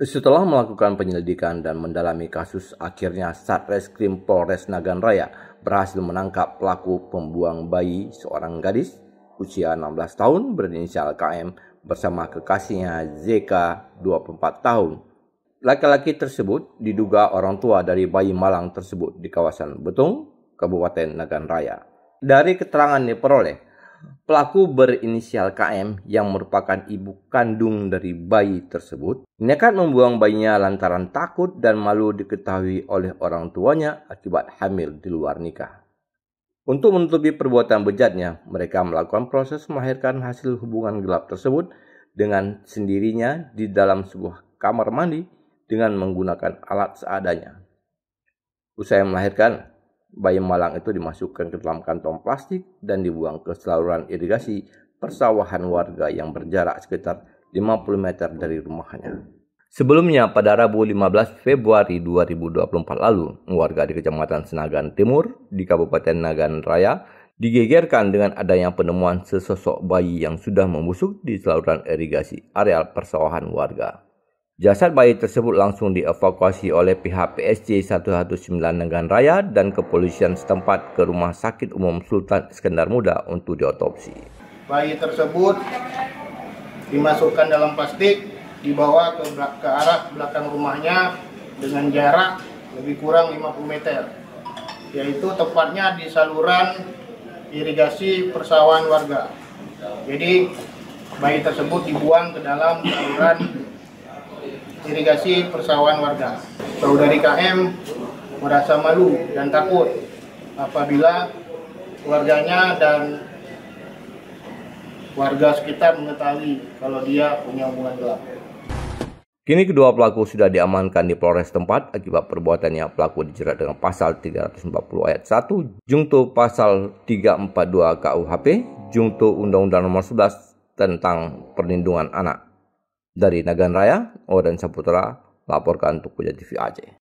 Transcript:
Setelah melakukan penyelidikan dan mendalami kasus, akhirnya Satreskrim Polres Nagan Raya berhasil menangkap pelaku pembuang bayi seorang gadis usia 16 tahun berinisial KM bersama kekasihnya ZK 24 tahun. Laki-laki tersebut diduga orang tua dari bayi malang tersebut di kawasan Betung, Kabupaten Nagan Raya. Dari keterangan diperoleh, pelaku berinisial KM yang merupakan ibu kandung dari bayi tersebut nekat membuang bayinya lantaran takut dan malu diketahui oleh orang tuanya akibat hamil di luar nikah. Untuk menutupi perbuatan bejatnya, mereka melakukan proses melahirkan hasil hubungan gelap tersebut dengan sendirinya di dalam sebuah kamar mandi dengan menggunakan alat seadanya. Usai melahirkan, bayi malang itu dimasukkan ke dalam kantong plastik dan dibuang ke saluran irigasi persawahan warga yang berjarak sekitar 50 meter dari rumahnya. Sebelumnya, pada Rabu 15 Februari 2024 lalu, warga di Kecamatan Senagan Timur di Kabupaten Nagan Raya digegerkan dengan adanya penemuan sesosok bayi yang sudah membusuk di saluran irigasi areal persawahan warga. Jasad bayi tersebut langsung dievakuasi oleh pihak PSC 119 Nagan Raya dan kepolisian setempat ke Rumah Sakit Umum Sultan Iskandar Muda untuk diotopsi. Bayi tersebut dimasukkan dalam plastik, dibawa ke arah belakang rumahnya dengan jarak lebih kurang 50 meter, yaitu tepatnya di saluran irigasi persawahan warga. Jadi bayi tersebut dibuang ke dalam saluran irigasi persawahan warga. Saudari KM merasa malu dan takut apabila keluarganya dan warga sekitar mengetahui kalau dia punya hubungan gelap. Kini kedua pelaku sudah diamankan di Polres tempat akibat perbuatannya. Pelaku dijerat dengan pasal 340 ayat 1, jungto pasal 342 KUHP, jungto Undang-Undang Nomor 11 tentang Perlindungan Anak. Dari Nagan Raya, Oden Saputra laporkan untuk Puja TV Aceh.